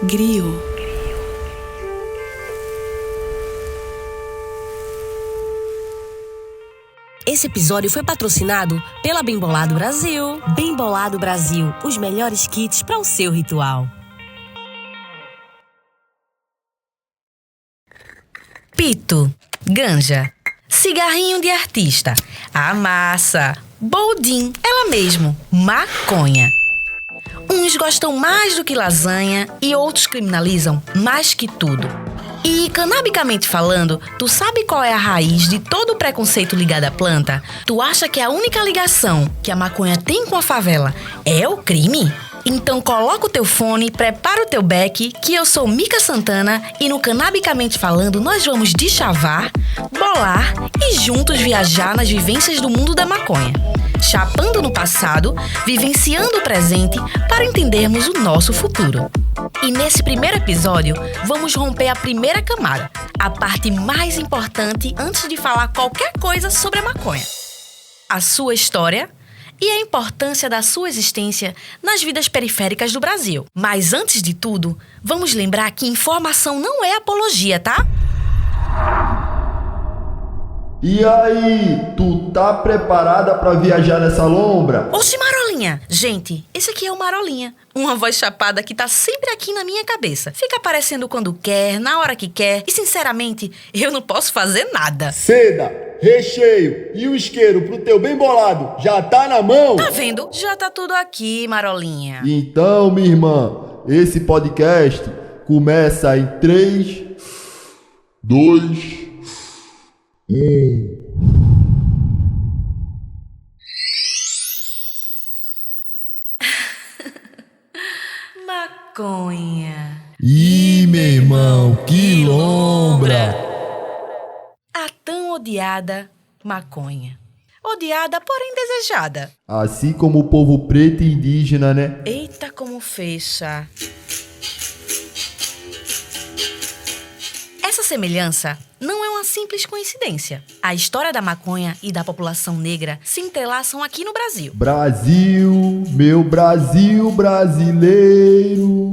Griot. Esse episódio foi patrocinado pela Bem Bolado Brasil. Bem Bolado Brasil, os melhores kits para o seu ritual. Pito, ganja, cigarrinho de artista, a massa, boldin, ela mesmo, maconha. Uns gostam mais do que lasanha e outros criminalizam mais que tudo. E, canabicamente falando, tu sabe qual é a raiz de todo o preconceito ligado à planta? Tu acha que a única ligação que a maconha tem com a favela é o crime? Então coloca o teu fone, prepara o teu beck, que eu sou Mica Santana e no Canabicamente Falando nós vamos deschavar, bolar e juntos viajar nas vivências do mundo da maconha. Chapando no passado, vivenciando o presente para entendermos o nosso futuro. E nesse primeiro episódio, vamos romper a primeira camada, a parte mais importante antes de falar qualquer coisa sobre a maconha. A sua história e a importância da sua existência nas vidas periféricas do Brasil. Mas antes de tudo, vamos lembrar que informação não é apologia, tá? E aí, tu tá preparada pra viajar nessa lombra? Oxi, Marolinha! Gente, esse aqui é o Marolinha. Uma voz chapada que tá sempre aqui na minha cabeça. Fica aparecendo quando quer, na hora que quer. E sinceramente, eu não posso fazer nada. Seda, recheio e o isqueiro pro teu bem bolado já tá na mão? Tá vendo? Já tá tudo aqui, Marolinha. Então, minha irmã, esse podcast começa em 3, 2, 1. Maconha. Ih, meu irmão, que lombra! A tão odiada maconha. Odiada, porém desejada. Assim como o povo preto e indígena, né? Eita, como fecha. Essa semelhança não é uma simples coincidência. A história da maconha e da população negra se entrelaçam aqui no Brasil. Brasil, meu Brasil brasileiro.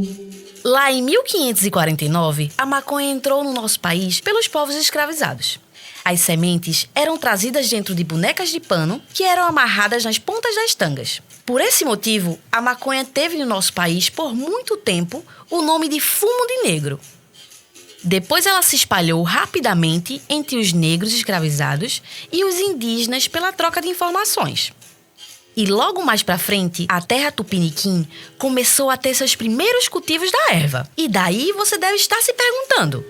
Lá em 1549, a maconha entrou no nosso país pelos povos escravizados. As sementes eram trazidas dentro de bonecas de pano que eram amarradas nas pontas das tangas. Por esse motivo, a maconha teve no nosso país por muito tempo o nome de fumo de negro. Depois ela se espalhou rapidamente entre os negros escravizados e os indígenas pela troca de informações. E logo mais pra frente, a terra tupiniquim começou a ter seus primeiros cultivos da erva. E daí você deve estar se perguntando: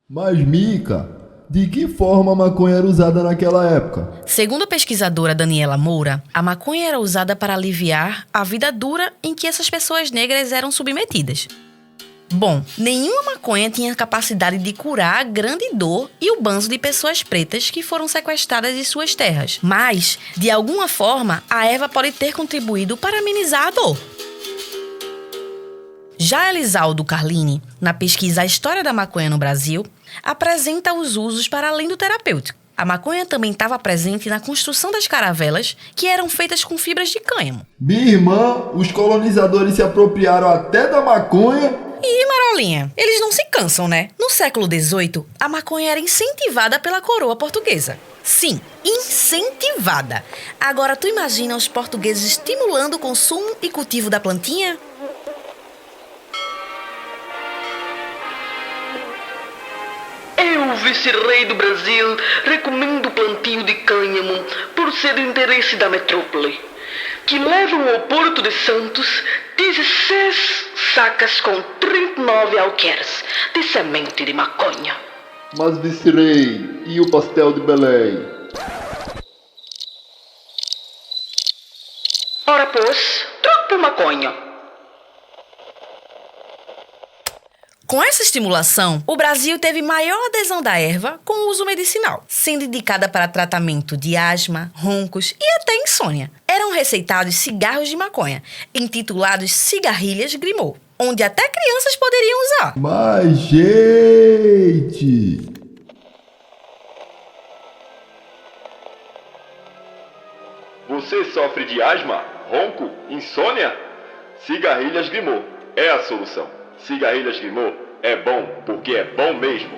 Mas, Mica, de que forma a maconha era usada naquela época? segundo a pesquisadora Daniela Moura, a maconha era usada para aliviar a vida dura em que essas pessoas negras eram submetidas. Bom, nenhuma maconha tinha capacidade de curar a grande dor e o banzo de pessoas pretas que foram sequestradas de suas terras. Mas, de alguma forma, a erva pode ter contribuído para amenizar a dor. Já Elisaldo Carlini, na pesquisa A História da Maconha no Brasil, apresenta os usos para além do terapêutico. A maconha também estava presente na construção das caravelas, que eram feitas com fibras de cânhamo. Minha irmã, os colonizadores se apropriaram até da maconha. E, Marolinha, eles não se cansam, né? No século XVIII, a maconha era incentivada pela coroa portuguesa. Sim, incentivada. Agora, tu imagina os portugueses estimulando o consumo e cultivo da plantinha? Eu, vice-rei do Brasil, recomendo o plantio de cânhamo por ser do interesse da metrópole, que levam ao Porto de Santos 16 sacas com 39 alqueires de semente de maconha. Mas, vice-rei, e o pastel de Belém? Ora pois, troco por maconha. Com essa estimulação, o Brasil teve maior adesão da erva com o uso medicinal, sendo indicada para tratamento de asma, roncos e até insônia. Eram receitados cigarros de maconha, intitulados cigarrilhas Griot, onde até crianças poderiam usar. Mas, gente... Você sofre de asma, ronco, insônia? Cigarrilhas Griot. é a solução. Cigarrilhas Grimaud é bom porque é bom mesmo.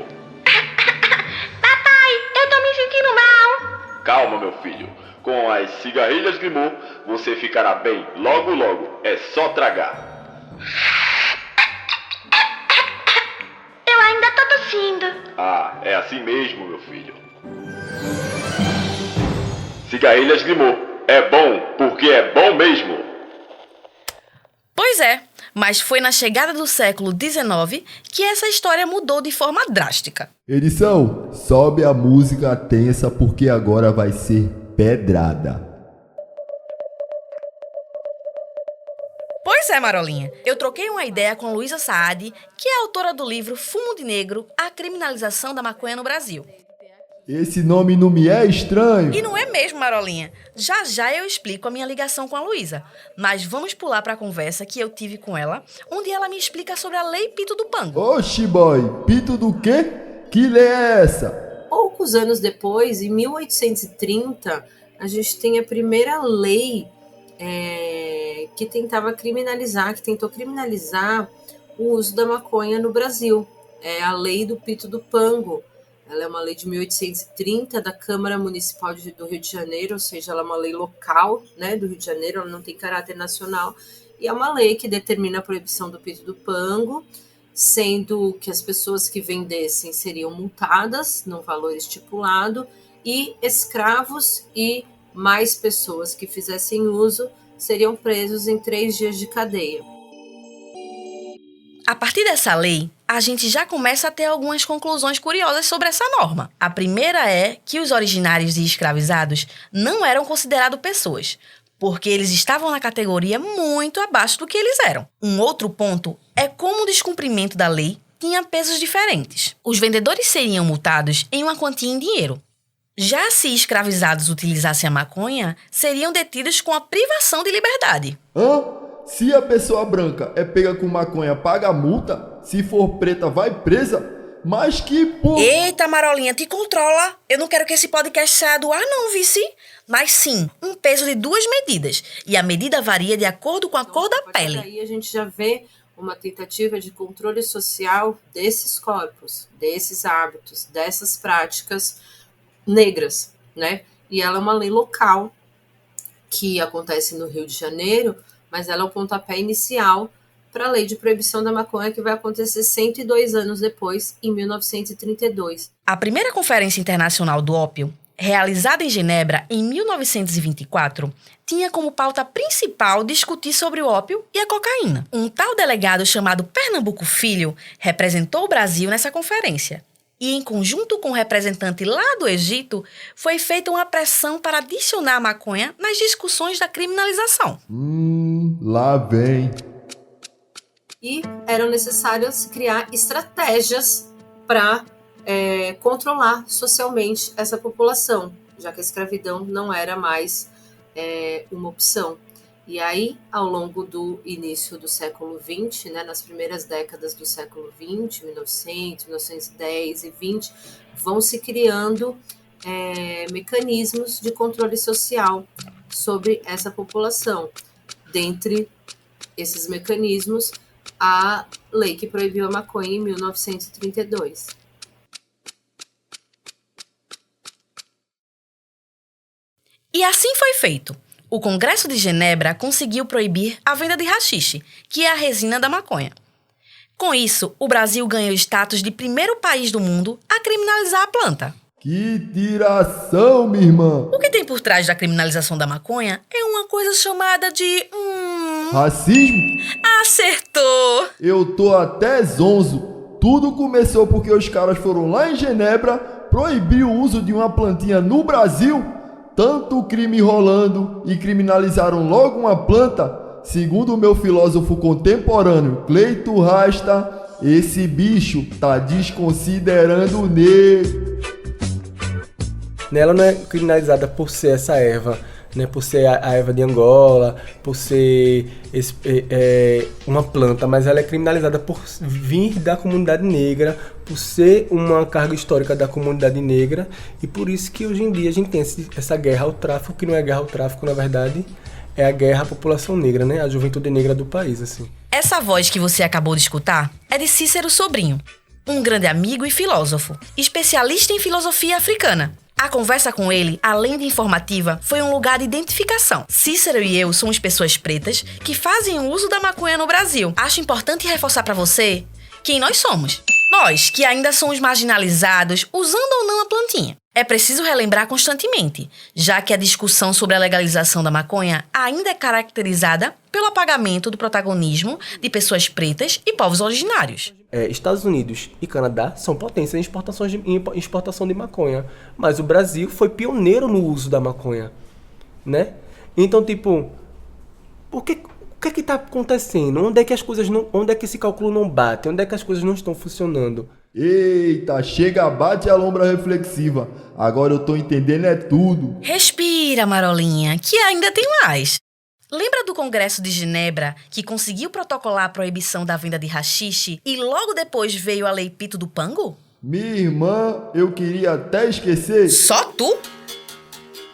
Papai, eu tô me sentindo mal. Calma, meu filho. Com as cigarrilhas Grimaud, você ficará bem logo logo. É só tragar. Eu ainda tô tossindo. Ah, é assim mesmo, meu filho. Cigarrilhas Grimaud é bom porque é bom mesmo. Pois é, mas foi na chegada do século XIX que essa história mudou de forma drástica. Edição, sobe a música tensa porque agora vai ser pedrada. Pois é, Marolinha. Eu troquei uma ideia com Luísa Saad, que é autora do livro Fumo de Negro, a criminalização da maconha no Brasil. Esse nome não me é estranho? E não é mesmo, Marolinha. Já já eu explico a minha ligação com a Luísa. Mas vamos pular para a conversa que eu tive com ela, onde ela me explica sobre a Lei Pito do Pango. Oxi, boy, pito do quê? Que lei é essa? Poucos anos depois, em 1830, a gente tem a primeira lei que tentou criminalizar o uso da maconha no Brasil. É a Lei do Pito do Pango. Ela é uma lei de 1830 da Câmara Municipal do Rio de Janeiro, ou seja, ela é uma lei local, né, do Rio de Janeiro, ela não tem caráter nacional, e é uma lei que determina a proibição do pito do pango, sendo que as pessoas que vendessem seriam multadas no valor estipulado, e escravos e mais pessoas que fizessem uso seriam presos em 3 dias de cadeia. A partir dessa lei, a gente já começa a ter algumas conclusões curiosas sobre essa norma. A primeira é que os originários e escravizados não eram considerados pessoas, porque eles estavam na categoria muito abaixo do que eles eram. Um outro ponto é como o descumprimento da lei tinha pesos diferentes. Os vendedores seriam multados em uma quantia em dinheiro. Já se escravizados utilizassem a maconha, seriam detidos com a privação de liberdade. Hã? Se a pessoa branca é pega com maconha, paga a multa. Se for preta, vai presa. Mas que porra... Eita, Marolinha, te controla. Eu não quero que esse podcast saia do ar, não, vice. Mas sim, um peso de 2 medidas. E a medida varia de acordo com a cor da pele. Aí a gente já vê uma tentativa de controle social desses corpos, desses hábitos, dessas práticas negras, né? E ela é uma lei local que acontece no Rio de Janeiro, mas ela é o pontapé inicial para a lei de proibição da maconha que vai acontecer 102 anos depois, em 1932. A primeira Conferência Internacional do Ópio, realizada em Genebra em 1924, tinha como pauta principal discutir sobre o ópio e a cocaína. Um tal delegado chamado Pernambuco Filho representou o Brasil nessa conferência. E, em conjunto com o representante lá do Egito, foi feita uma pressão para adicionar a maconha nas discussões da criminalização. Lá vem. E eram necessárias criar estratégias para controlar socialmente essa população, já que a escravidão não era mais uma opção. E aí, ao longo do início do século XX, né, nas primeiras décadas do século XX, 1900, 1910 e 20, vão se criando mecanismos de controle social sobre essa população. Dentre esses mecanismos, a lei que proibiu a maconha em 1932. E assim foi feito. O Congresso de Genebra conseguiu proibir a venda de haxixe, que é a resina da maconha. Com isso, o Brasil ganhou status de primeiro país do mundo a criminalizar a planta. Que tiração, minha irmã! O que tem por trás da criminalização da maconha é uma coisa chamada de... Racismo? Acertou! Eu tô até zonzo. Tudo começou porque os caras foram lá em Genebra proibir o uso de uma plantinha no Brasil. Tanto crime rolando e criminalizaram logo uma planta. Segundo o meu filósofo contemporâneo Cleito Rasta, esse bicho tá desconsiderando o negro. Ela não é criminalizada por ser essa erva, né, por ser a erva de Angola, por ser uma planta, mas ela é criminalizada por vir da comunidade negra, por ser uma carga histórica da comunidade negra, e por isso que hoje em dia a gente tem essa guerra ao tráfico, que não é guerra ao tráfico, na verdade, é a guerra à população negra, né, a juventude negra do país, assim. É Essa voz que você acabou de escutar é de Cícero Sobrinho, um grande amigo e filósofo, especialista em filosofia africana. A conversa com ele, além de informativa, foi um lugar de identificação. Cícero e eu somos pessoas pretas que fazem o uso da maconha no Brasil. Acho importante reforçar para você quem nós somos. Nós, que ainda somos marginalizados, usando ou não a plantinha. É preciso relembrar constantemente, já que a discussão sobre a legalização da maconha ainda é caracterizada pelo apagamento do protagonismo de pessoas pretas e povos originários. Estados Unidos e Canadá são potências em exportação de maconha, mas o Brasil foi pioneiro no uso da maconha, né? Então, tipo, o que é que tá acontecendo? Onde é que as coisas não, onde é que esse cálculo não bate? Onde é que as coisas não estão funcionando? Eita, chega, bate a lombra reflexiva. Agora eu tô entendendo é tudo. Respira, Marolinha, que ainda tem mais. Lembra do Congresso de Genebra, que conseguiu protocolar a proibição da venda de haxixe e logo depois veio a Lei Pito do Pango? Minha irmã, eu queria até esquecer. Só tu?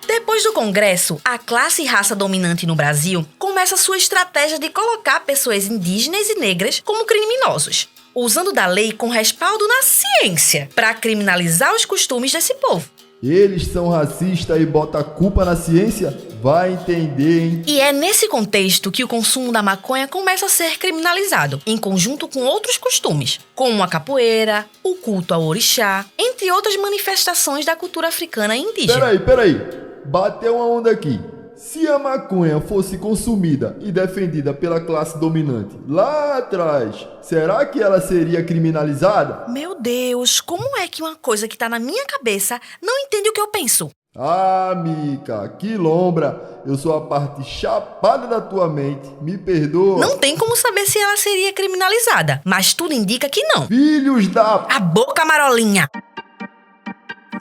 Depois do Congresso, a classe e raça dominante no Brasil começa sua estratégia de colocar pessoas indígenas e negras como criminosos, usando da lei com respaldo na ciência para criminalizar os costumes desse povo. Eles são racistas e botam a culpa na ciência? Vai entender, hein? E é nesse contexto que o consumo da maconha começa a ser criminalizado, em conjunto com outros costumes, como a capoeira, o culto ao orixá, entre outras manifestações da cultura africana e indígena. Peraí. Bateu uma onda aqui. Se a maconha fosse consumida e defendida pela classe dominante lá atrás, será que ela seria criminalizada? Meu Deus, como é que uma coisa que tá na minha cabeça não entende o que eu penso? Ah, Mica, que lombra. Eu sou a parte chapada da tua mente. Me perdoa. Não tem como saber se ela seria criminalizada, mas tudo indica que não. Filhos da... A boca, Marolinha!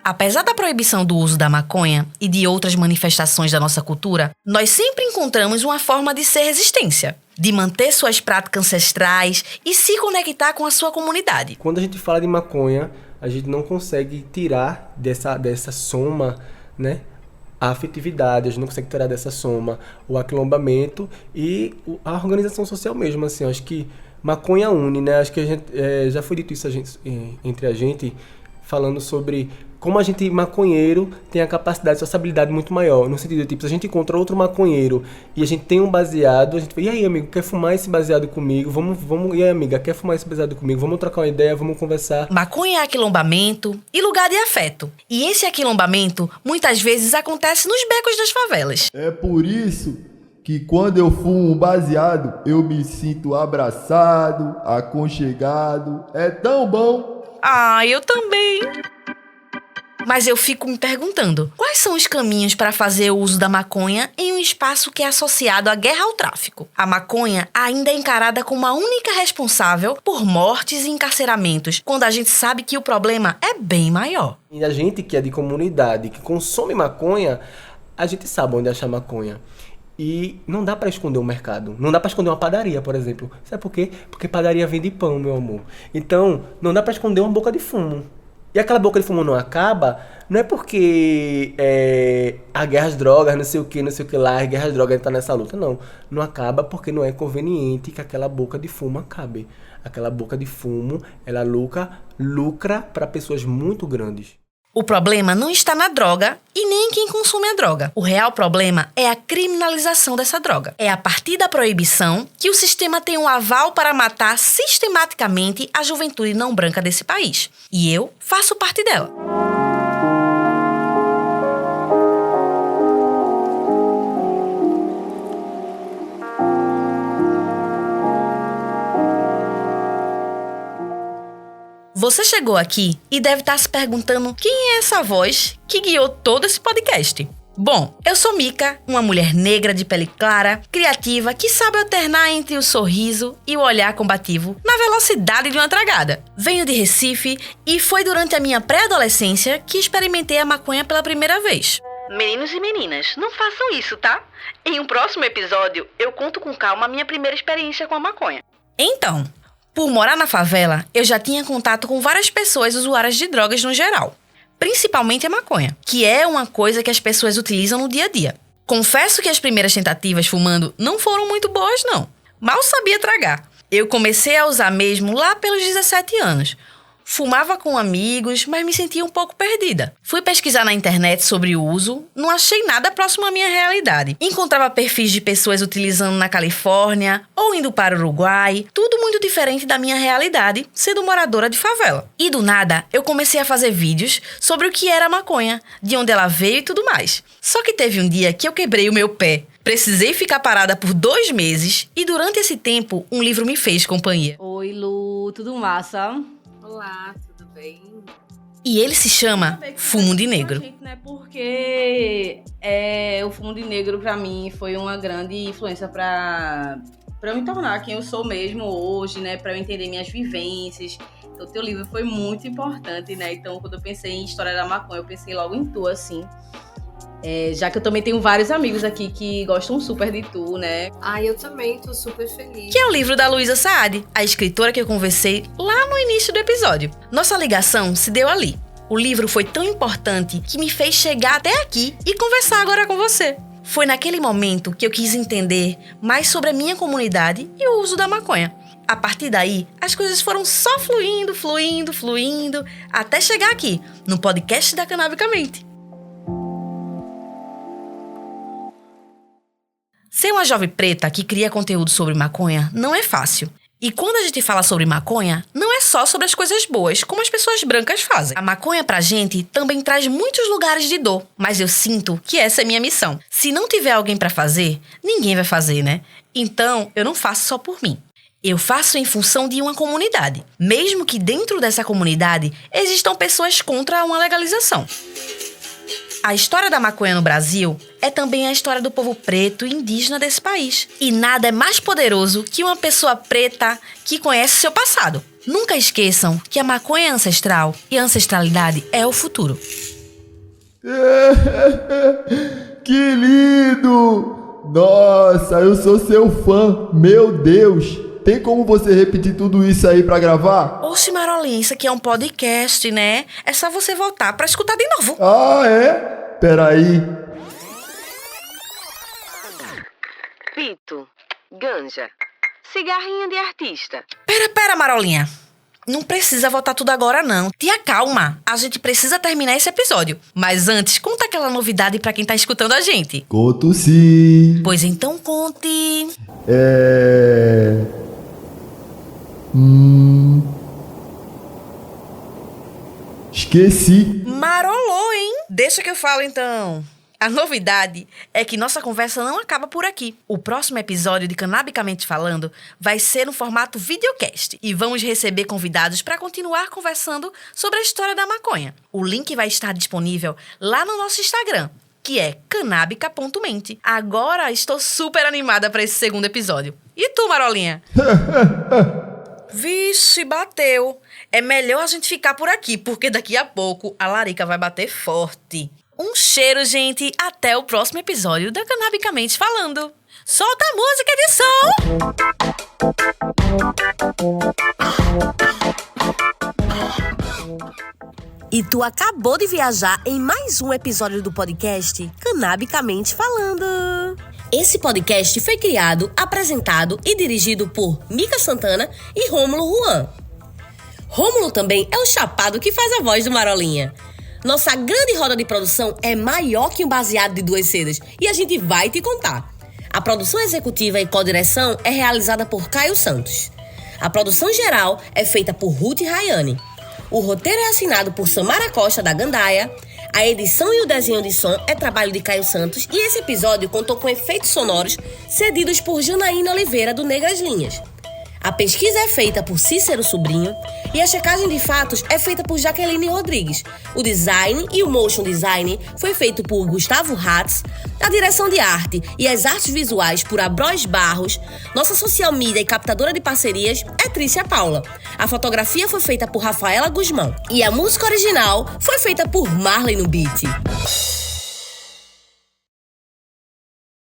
Apesar da proibição do uso da maconha e de outras manifestações da nossa cultura, nós sempre encontramos uma forma de ser resistência, de manter suas práticas ancestrais e se conectar com a sua comunidade. Quando a gente fala de maconha, a gente não consegue tirar dessa soma, né, a afetividade, a gente não consegue tirar dessa soma o aquilombamento e a organização social mesmo, assim. Acho que maconha une, né? Acho que a gente, já foi dito isso entre a gente, falando sobre como a gente, maconheiro, tem a capacidade de sociabilidade muito maior. No sentido de, tipo, se a gente encontra outro maconheiro e a gente tem um baseado, a gente fala, e aí, amigo, quer fumar esse baseado comigo? E aí, amiga, quer fumar esse baseado comigo? Vamos trocar uma ideia, vamos conversar. Maconha é aquilombamento e lugar de afeto. E esse aquilombamento, muitas vezes, acontece nos becos das favelas. É por isso que quando eu fumo um baseado, eu me sinto abraçado, aconchegado. É tão bom. Ah, eu também. Mas eu fico me perguntando, quais são os caminhos para fazer o uso da maconha em um espaço que é associado à guerra ao tráfico? A maconha ainda é encarada como a única responsável por mortes e encarceramentos, quando a gente sabe que o problema é bem maior. E a gente que é de comunidade, que consome maconha, a gente sabe onde achar maconha. E não dá pra esconder o mercado. Não dá pra esconder uma padaria, por exemplo. Sabe por quê? Porque padaria vende pão, meu amor. Então, não dá pra esconder uma boca de fumo. E aquela boca de fumo não acaba, não é porque a guerra às drogas, não sei o que lá, a guerra às drogas tá nessa luta, não. Não acaba porque não é conveniente que aquela boca de fumo acabe. Aquela boca de fumo, ela lucra para pessoas muito grandes. O problema não está na droga e nem em quem consome a droga. O real problema é a criminalização dessa droga. É a partir da proibição que o sistema tem um aval para matar sistematicamente a juventude não branca desse país. E eu faço parte dela. Você chegou aqui e deve estar se perguntando quem é essa voz que guiou todo esse podcast. Bom, eu sou Mica, uma mulher negra de pele clara, criativa, que sabe alternar entre o sorriso e o olhar combativo na velocidade de uma tragada. Venho de Recife e foi durante a minha pré-adolescência que experimentei a maconha pela primeira vez. Meninos e meninas, não façam isso, tá? Em um próximo episódio, eu conto com calma a minha primeira experiência com a maconha. Então, por morar na favela, eu já tinha contato com várias pessoas usuárias de drogas no geral. Principalmente a maconha, que é uma coisa que as pessoas utilizam no dia a dia. Confesso que as primeiras tentativas fumando não foram muito boas, não. Mal sabia tragar. Eu comecei a usar mesmo lá pelos 17 anos. Fumava com amigos, mas me sentia um pouco perdida. Fui pesquisar na internet sobre o uso, não achei nada próximo à minha realidade. Encontrava perfis de pessoas utilizando na Califórnia ou indo para o Uruguai, tudo muito diferente da minha realidade, sendo moradora de favela. E do nada, eu comecei a fazer vídeos sobre o que era a maconha, de onde ela veio e tudo mais. Só que teve um dia que eu quebrei o meu pé. Precisei ficar parada por 2 meses e durante esse tempo, um livro me fez companhia. Oi, Lu, tudo massa? Olá, tudo bem? E ele se chama Fumo de Negro. Porque o Fumo de Negro, pra mim, foi uma grande influência pra eu me tornar quem eu sou mesmo hoje, né? Pra eu entender minhas vivências. Então, o teu livro foi muito importante, né? Então, quando eu pensei em História da Maconha, eu pensei logo em tu, assim. Já que eu também tenho vários amigos aqui que gostam super de tu, né? Eu também tô super feliz. Que é o livro da Luísa Saad, a escritora que eu conversei lá no início do episódio. Nossa ligação se deu ali. O livro foi tão importante que me fez chegar até aqui e conversar agora com você. Foi naquele momento que eu quis entender mais sobre a minha comunidade e o uso da maconha. A partir daí, as coisas foram só fluindo, até chegar aqui, no podcast da Canabicamente. Ser uma jovem preta que cria conteúdo sobre maconha não é fácil. E quando a gente fala sobre maconha, não é só sobre as coisas boas, como as pessoas brancas fazem. A maconha pra gente também traz muitos lugares de dor, mas eu sinto que essa é minha missão. Se não tiver alguém pra fazer, ninguém vai fazer, né? Então, eu não faço só por mim. Eu faço em função de uma comunidade, mesmo que dentro dessa comunidade existam pessoas contra uma legalização. A história da maconha no Brasil é também a história do povo preto e indígena desse país. E nada é mais poderoso que uma pessoa preta que conhece seu passado. Nunca esqueçam que a maconha é ancestral e a ancestralidade é o futuro. Que lindo! Nossa, eu sou seu fã, meu Deus! Tem como você repetir tudo isso aí pra gravar? Oxe, Marolinha, isso aqui é um podcast, né? É só você voltar pra escutar de novo. Ah, é? Peraí. Pito, ganja, cigarrinho de artista. Pera, Marolinha. Não precisa voltar tudo agora, não. Te acalma. A gente precisa terminar esse episódio. Mas antes, conta aquela novidade pra quem tá escutando a gente. Conto sim. Pois então conte. Esqueci. Marolou, hein? Deixa que eu falo, então. A novidade é que nossa conversa não acaba por aqui. O próximo episódio de Canabicamente Falando vai ser no formato videocast e vamos receber convidados para continuar conversando sobre a história da maconha. O link vai estar disponível lá no nosso Instagram, que é canabica.mente. Agora estou super animada para esse segundo episódio. E tu, Marolinha? Vixe, bateu. É melhor a gente ficar por aqui, porque daqui a pouco a larica vai bater forte. Um cheiro, gente. Até o próximo episódio da Canabicamente Falando. Solta a música, edição! E tu acabou de viajar em mais um episódio do podcast Canabicamente Falando. Esse podcast foi criado, apresentado e dirigido por Mica Santana e Rômulo Juan. Rômulo também é o chapado que faz a voz do Marolinha. Nossa grande roda de produção é maior que um baseado de 2 sedas e a gente vai te contar. A produção executiva e co-direção é realizada por Caio Santos. A produção geral é feita por Ruth Rayane. O roteiro é assinado por Samara Costa, da Gandaia. A edição e o desenho de som é trabalho de Caio Santos e esse episódio contou com efeitos sonoros cedidos por Janaína Oliveira, do Negras Linhas. A pesquisa é feita por Cícero Sobrinho e a checagem de fatos é feita por Jaqueline Rodrigues. O design e o motion design foi feito por Gustavo Hatz, a direção de arte e as artes visuais por Abróis Barros. Nossa social media e captadora de parcerias é Trícia Paula. A fotografia foi feita por Rafaela Guzmão e a música original foi feita por Marley no Beat.